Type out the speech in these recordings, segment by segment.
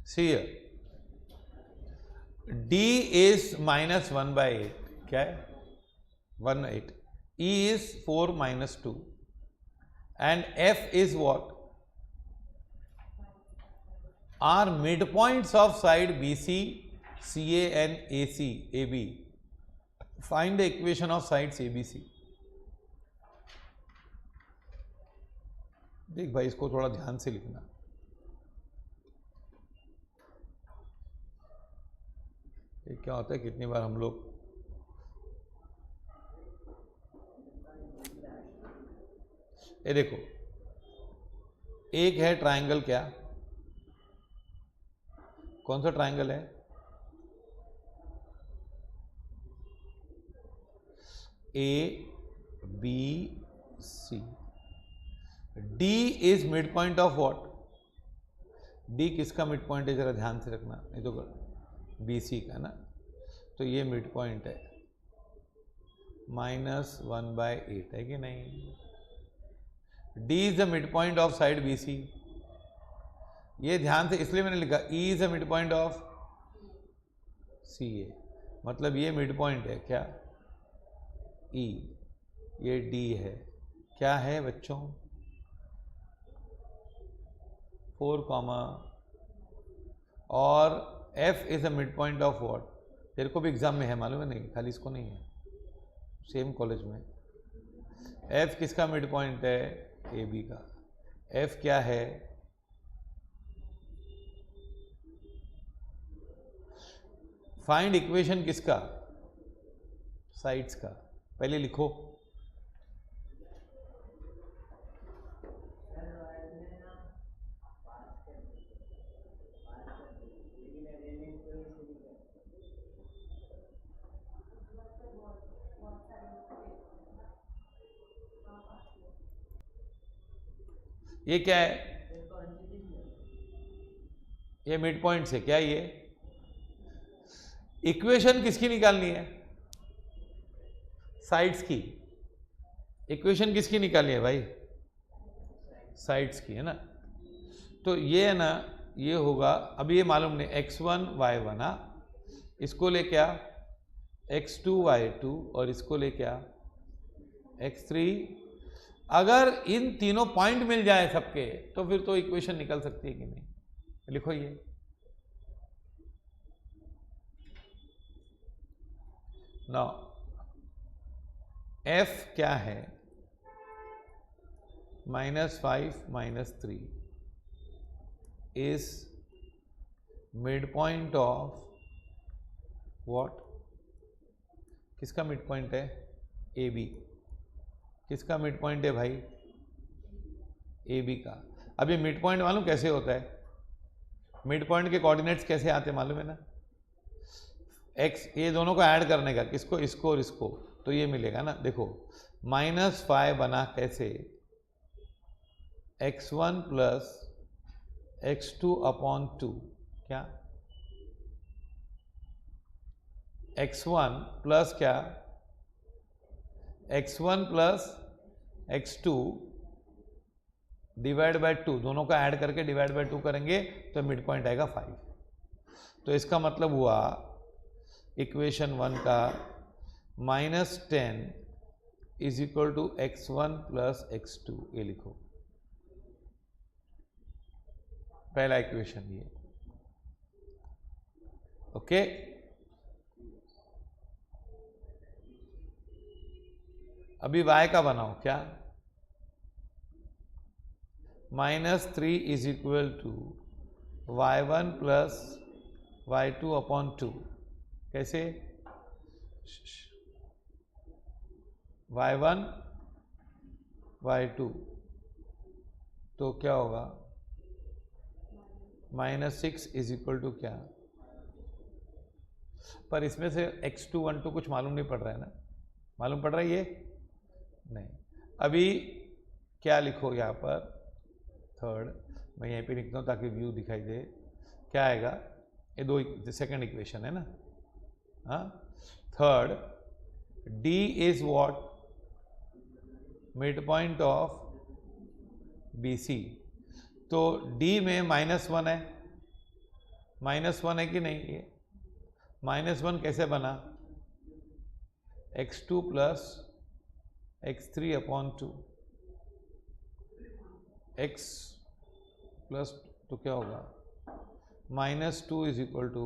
C D is minus 1 by 8. क्या है 1 8. E is 4 minus 2 and F is what? Are midpoints of side BC, CA and AC, AB. Find the equation of sides ABC. देख भाई इसको थोड़ा ध्यान से लिखना. ये क्या होता है, कितनी बार हम लोग ये देखो, एक है ट्रायंगल, क्या कौन सा ट्रायंगल है? A B C. D is mid point of what? D किसका मिड पॉइंट है, जरा ध्यान से रखना. ये तो BC का ना, तो ये मिड पॉइंट है -1/8 है कि नहीं? D is the mid point of side BC. ये ध्यान से इसलिए मैंने लिखा E is the mid point of CA, मतलब ये मिड पॉइंट है क्या? E. ये D है, क्या है बच्चों? 4, और F is the mid point of what? तेरे को भी एग्जाम में है मालूम है, नहीं खाली इसको नहीं है, सेम कॉलेज में. F किसका मिड पॉइंट है? AB का. F क्या है? फाइंड इक्वेशन किसका? साइड्स का. पहले लिखो. ये क्या है? ये मिड पॉइंट से क्या? ये इक्वेशन किसकी निकालनी है? साइड्स की. इक्वेशन किसकी निकालनी है भाई? साइड्स की है ना. तो ये है ना, ये होगा, अभी ये मालूम नहीं, x1 y1, इसको ले क्या x2 y2, और इसको ले क्या x3. अगर इन तीनों पॉइंट मिल जाए सबके, तो फिर तो इक्वेशन निकल सकती है कि नहीं? लिखो ये. नाउ F क्या है? -5 -3 is midpoint of what? किसका मिड पॉइंट है? AB. किसका मिड पॉइंट है भाई? AB का. अब ये मिड पॉइंट मालूम कैसे होता है? मिड पॉइंट के कोऑर्डिनेट्स कैसे आते हैं मालूम है ना? x, ये दोनों को ऐड करने का, किसको? इसको और इसको, तो ये मिलेगा ना. देखो -5 बना कैसे? x1 plus x2/2. क्या? x1 प्लस क्या? x1 plus x2 divide by 2, दोनों का ऐड करके डिवाइड बाय 2 करेंगे तो मिड पॉइंट आएगा 5. तो इसका मतलब हुआ इक्वेशन 1 का -10 is equal to x1 plus x2. ये लिखो पहला इक्वेशन ये. ओके. अभी y का बनाओ. क्या? -3 is equal to y1 plus y2/2. कैसे? y1 y2, तो क्या होगा? -6 इज इक्वल टू क्या? पर इसमें से x2 1 2 कुछ मालूम नहीं पड़ रहा है ना? मालूम पड़ रहा है ये? नहीं. अभी क्या लिखो यहाँ पर? थर्ड. मैं यहीं पे लिखता हूँ ताकि व्यू दिखाई दे. क्या आएगा? ये दो सेकंड इक्वेशन है ना. हाँ. Third, D is what? Mid point of BC. तो D में -1 है, -1 है कि नहीं? ये -1 कैसे बना? x2 plus x3 upon 2, x plus तो क्या होगा? -2 is equal to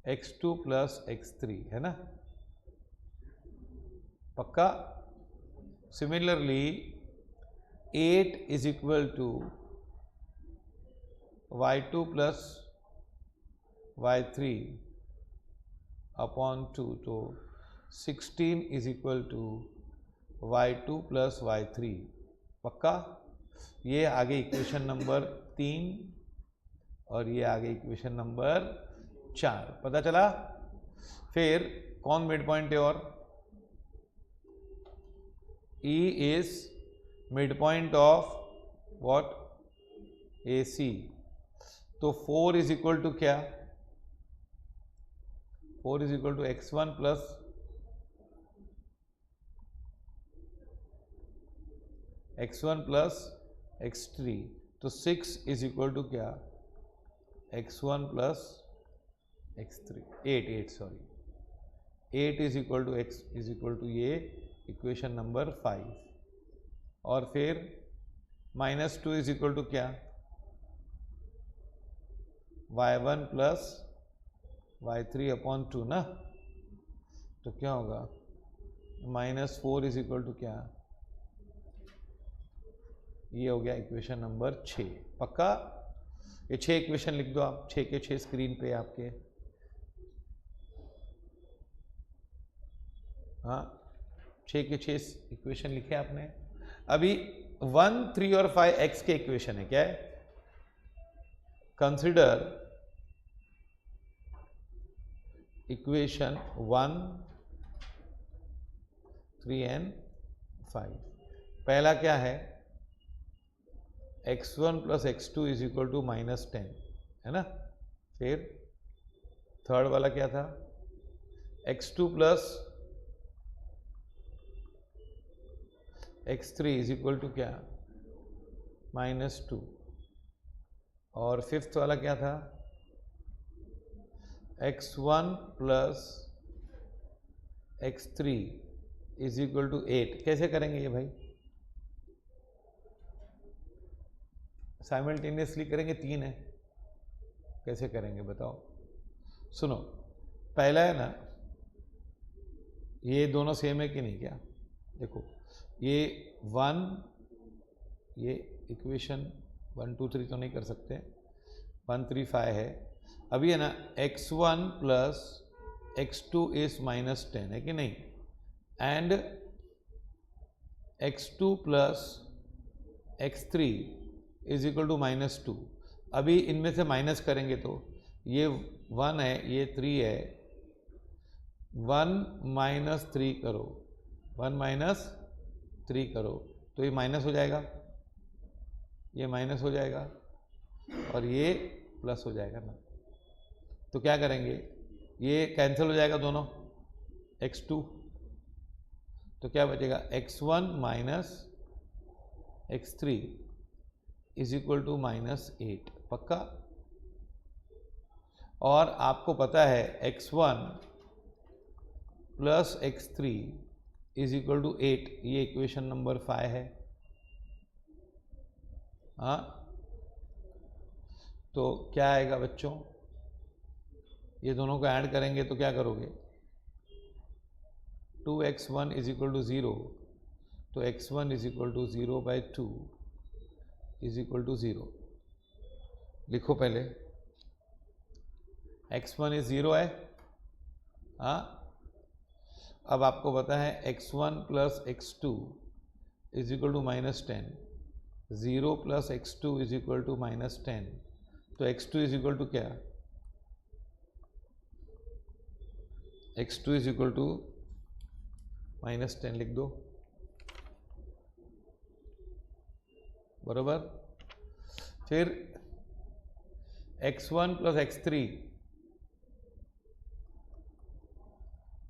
x2 plus x3, है ना? पक्का? Similarly 8 is equal to y2 plus y3 upon 2, तो 16 is equal to y2 plus y3। पक्का? ये आगे इक्वेशन नंबर 3 और ये आगे इक्वेशन नंबर 4। पता चला? फिर कौन मिड पॉइंट है? और E is midpoint of what? AC। तो 4 इज इक्वल टू क्या? 4 is equal to x1 plus x3, तो 6 इज इक्वल टू क्या? x1 plus x3, 8 sorry, 8 is equal to x is equal to ये equation number 5। और फिर -2 is equal to क्या? y1 plus y3 upon 2 ना, तो क्या होगा? -4 इज इक्वल टू क्या? ये हो गया इक्वेशन नंबर 6। पक्का? ये 6 इक्वेशन लिख दो आप, 6 के 6 स्क्रीन पे आपके। हाँ, 6 के 6 इक्वेशन लिखे आपने। अभी 1, 3 और 5 x के इक्वेशन है। क्या है? Consider equation 1, 3 and 5। पहला क्या है? x1 plus x2 is equal to -10, है ना? फिर थर्ड वाला क्या था? x2 plus x3 is equal to क्या? -2। और फिफ्थ वाला क्या था? x1 plus x3 is equal to 8। कैसे करेंगे ये भाई? साइमल्टेनियसली करेंगे, 3 है, कैसे करेंगे बताओ? सुनो, पहला है ना, ये दोनों सेम है कि नहीं? क्या देखो, ये 1, ये इक्वेशन 1, 2, 3 तो नहीं कर सकते, 1, 3, 5 है। अभी है ना, x1 प्लस x2 इज -10, है कि नहीं? And x2 plus x3 is equal to -2। अभी इनमें से माइनस करेंगे तो ये 1 है, ये 3 है, 1 - 3 करो, 1 - 3 करो, तो ये माइनस हो जाएगा, ये माइनस हो जाएगा और ये प्लस हो जाएगा ना। तो क्या करेंगे? ये कैंसिल हो जाएगा दोनों, x2, तो क्या बचेगा? x1 minus x3 is equal to -8। पक्का? और आपको पता है x1 plus x3 is equal to 8, ये इक्वेशन नंबर 5 है। हाँ, तो क्या आएगा बच्चों? ये दोनों को ऐड करेंगे तो क्या करोगे? 2x1 इज इक्वल टू 0, तो x1 is equal to 0/2 is equal to 0। लिखो पहले, x1 इज 0 है। हाँ, अब आपको पता है x1 plus x2 is equal to -10, 0 plus x2 is equal to -10, तो x2 इज इक्वल टू क्या? x2 इज इक्वल टू -10 लिख दो, बराबर। फिर x1 plus x3,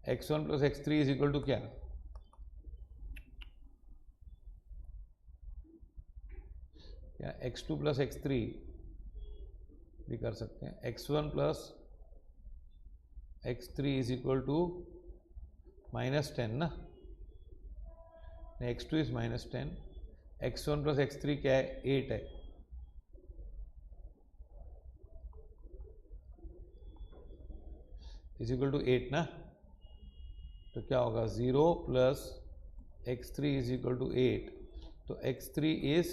x1 plus x3 is equal to क्या? क्या x2 प्लस x3 भी कर सकते हैं। x1 plus x3 is equal to -10 ना, x2 is -10, x1 plus x3 क्या है, 8 है, इज इक्वल टू 8 ना। तो क्या होगा, 0 plus x3 is equal to 8, तो x3 इज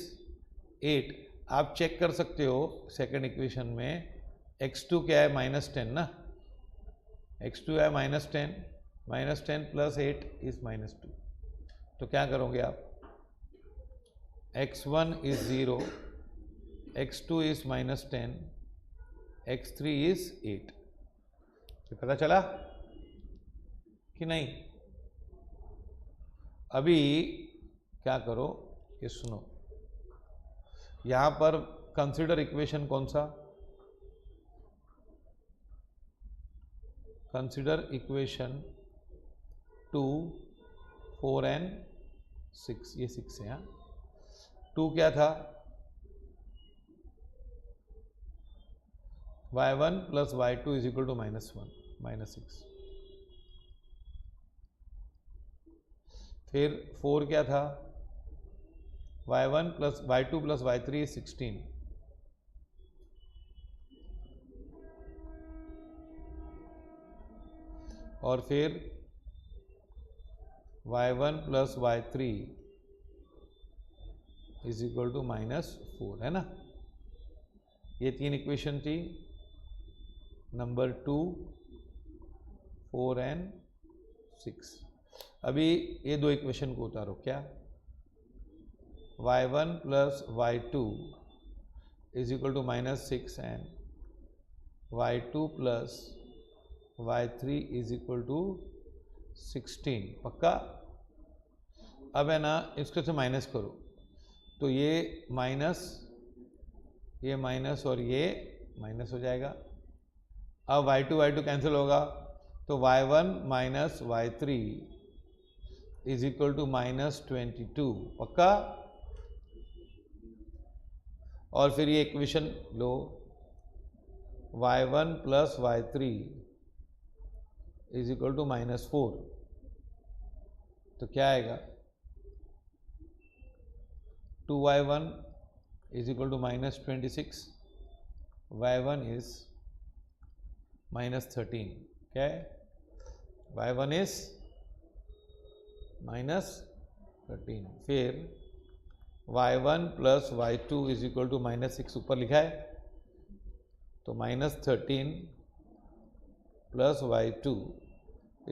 8। आप चेक कर सकते हो सेकंड इक्वेशन में, x2 क्या है, -10 ना, x2 है -10, -10 प्लस 8 इज -2। तो क्या करोगे आप, x1 is 0, x2 is -10, x3 is 8। तो पता चला कि नहीं? अभी क्या करो, ये सुनो, यहां पर कंसीडर इक्वेशन कौन सा, कंसीडर इक्वेशन 2, 4 एंड 6, ये 6 है। 2 क्या था, y1 plus y2 is equal to -1, -6। फिर 4 क्या था, y1 plus y2 plus y3 is 16। और फिर y1 plus y3 is equal to -4, है ना। ये 3 इक्वेशन थी, नंबर 2, 4 एंड 6। अभी ये 2 इक्वेशन को उतारो, क्या, y1 plus y2 is equal to -6 and y2 plus y3 is equal to 16। पक्का? अब है ना, इसको से माइनस करो, तो ये माइनस और ये माइनस हो जाएगा। अब y2 कैंसिल होगा, तो y1 minus y3 is equal to -22। पक्का? और फिर ये इक्वेशन लो, y1 plus y3 is equal to -4। तो क्या आएगा, 2y1 is equal to -26, y1 is -13। क्या है, y1 इज -13। फिर y1 plus y2 is equal to -6 ऊपर लिखा है, तो -13 plus y2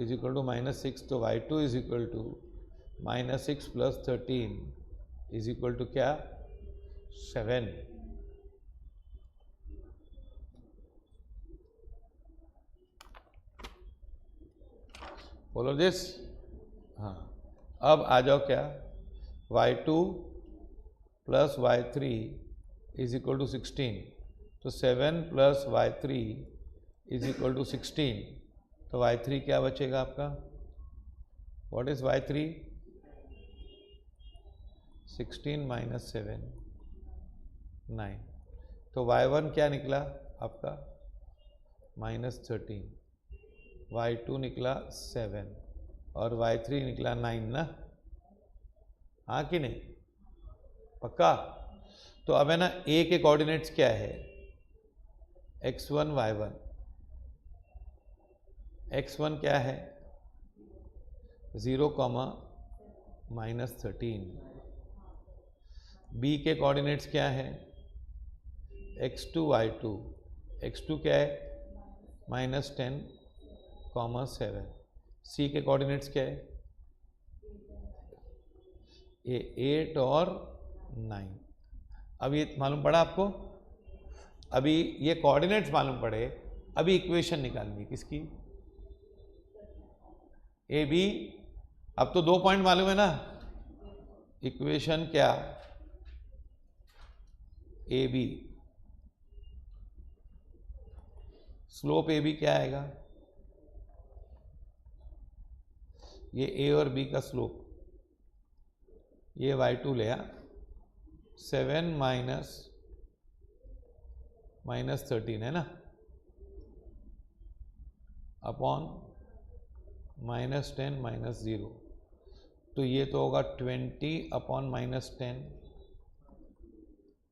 is equal to -6, तो y2 is equal to -6 plus 13 is equal to क्या, 7। Follow this. हाँ, अब आ जाओ क्या, y2 plus y3 is equal to 16, तो 7 plus y3 is equal to 16, तो y3 क्या बचेगा आपका, व्हाट इज y3, 16 माइनस 7, 9। तो y1 क्या निकला आपका, -13, y2 निकला 7 और y3 निकला 9 ना। हाँ कि नहीं? पक्का? तो अब है ना, a के कोऑर्डिनेट्स क्या है, x1 y1, x1 क्या है, 0, -13। b के कोऑर्डिनेट्स क्या है, x2 y2, x2 क्या है, -10, 7। c के कोऑर्डिनेट्स क्या है, ये 8 और 9। अब ये मालूम पड़ा आपको, अभी ये कोऑर्डिनेट्स मालूम पड़े, अभी इक्वेशन निकालनी है किसकी, ए बी। अब तो 2 पॉइंट मालूम है ना, इक्वेशन क्या, A B, slope A B क्या आएगा, ये ए और बी का स्लोप, ये y2 ले 7 माइनस -13 है ना, अपॉन -10 -0, तो ये तो होगा 20 अपॉन -10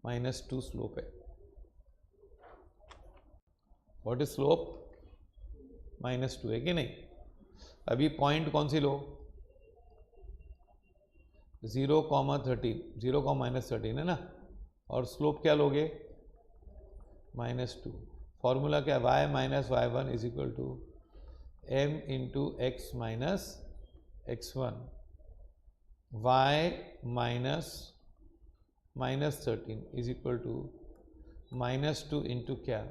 -2 स्लोप है। What is slope? -2 है कि नहीं? अभी पॉइंट कौन सी लो? 0, 13, 0, -13 है ना, और स्लोप क्या लोगे? -2। फॉर्मूला क्या? y minus y1 is equal to m into x minus x1, y minus -13 is equal to -2 into क्या?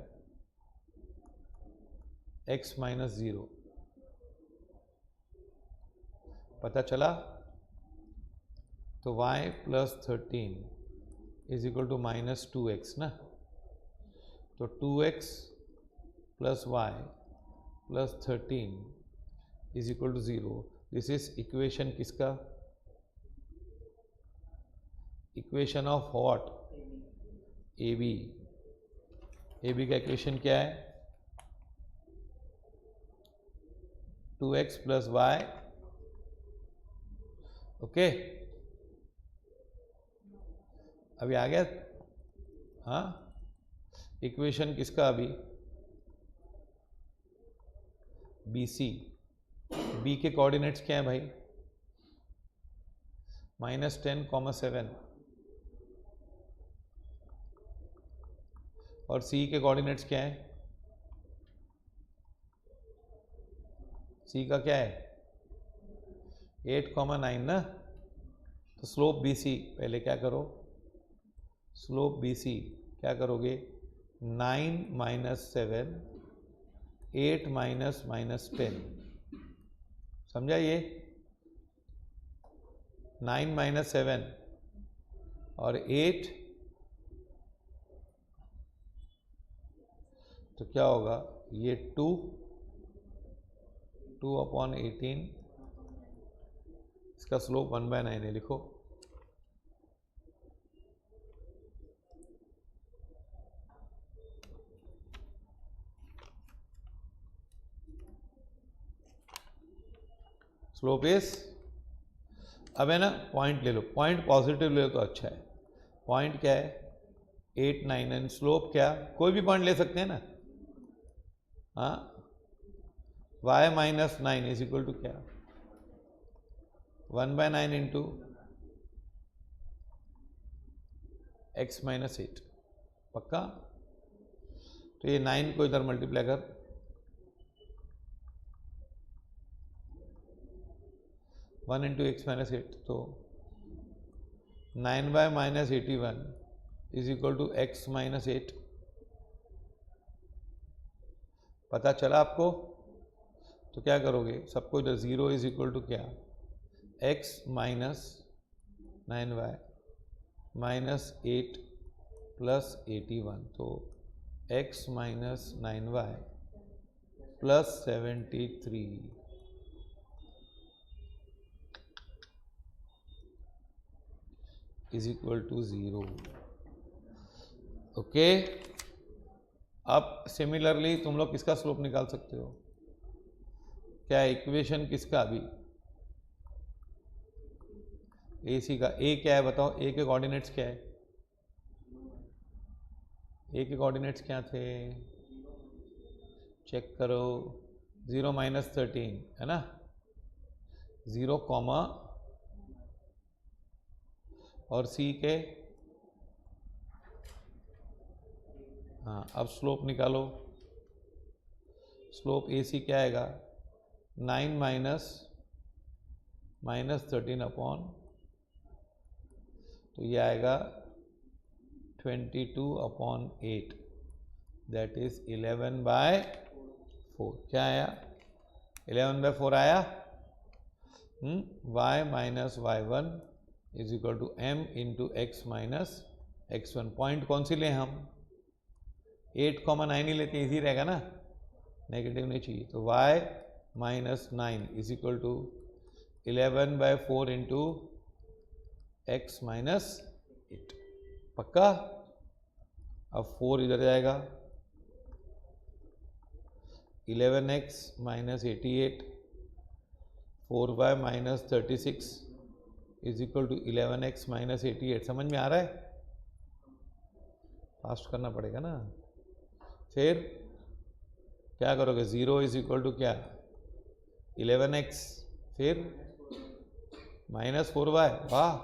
x minus 0। पता चला? तो y plus 13 is equal to -2x ना, तो 2x plus y plus 13 is equal to 0। This is equation किसका? Equation of what? A B. A B का equation क्या है? 2x plus y, okay. अभी आ गया? हाँ, इक्वेशन किसका? अभी बी सी। बी के कोऑर्डिनेट्स क्या है भाई? -10, 7, और सी के कोऑर्डिनेट्स क्या है? सी का क्या है? 8, 9 ना। तो स्लोप बी सी, पहले क्या करो? स्लोप बी सी क्या करोगे? 9 -7, 8 -10, समझा? ये 9 -7 और 8, तो क्या होगा? ये 2 अपॉन 18, इसका स्लोप 1/9 है, लिखो। स्लोप इज, अब है ना, पॉइंट ले लो, पॉइंट पॉजिटिव ले लो तो अच्छा है। पॉइंट क्या है? 8, 9 एंड स्लोप क्या? कोई भी पॉइंट ले सकते हैं ना। हाँ, y minus 9 is equal to क्या? 1/9 इंटू x माइनस 8, पक्का? तो ये 9 को इधर मल्टीप्लाई कर, 1 इंटू एक्स माइनस 8, तो 9/-81 is equal to x minus 8। पता चला आपको? तो क्या करोगे? सबको इधर 0 इज इक्वल टू क्या? x minus 9y minus 8 plus 81, तो x minus 9y plus 73 is equal to 0। Okay. अब सिमिलरली तुम लोग किसका स्लोप निकाल सकते हो? क्या इक्वेशन किसका? अभी ए सी का। ए क्या है बताओ? ए के कोऑर्डिनेट्स क्या है? ए के कोऑर्डिनेट्स क्या थे? चेक करो। 0 -13 है ना, 0, और सी के, हाँ, अब स्लोप निकालो। स्लोप ए सी क्या आएगा? 9 -13 अपॉन, तो ये आएगा 22 अपॉन 8, दैट इज 11/4। क्या आया? 11/4 आया। y minus y1 is equal to m into x minus x1। Point कौन सी लें हम? 8, 9 ही लेते हैं, इजी रहेगा ना, नेगेटिव नहीं चाहिए। तो y minus 9 is equal to 11/4 into x minus 8, पक्का? अब 4 इधर जाएगा, 11x minus 88, 4y minus 36 is equal to 11x minus 88। समझ में आ रहा है? फास्ट करना पड़ेगा ना। फिर क्या करोगे? 0 इज इक्वल टू क्या? 11x, फिर माइनस 4y, वाह,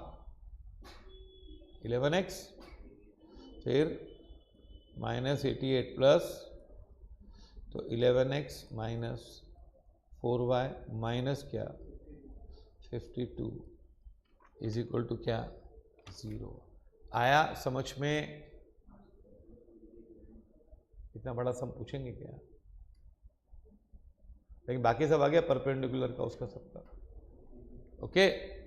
11x, फिर माइनस 88 प्लस, तो 11x माइनस 4y माइनस क्या? 52 इज इक्वल टू क्या? 0। आया समझ में? इतना बड़ा सम पूछेंगे क्या? लेकिन बाकी सब आ गया परपेंडिकुलर का, उसका सबका। ओके।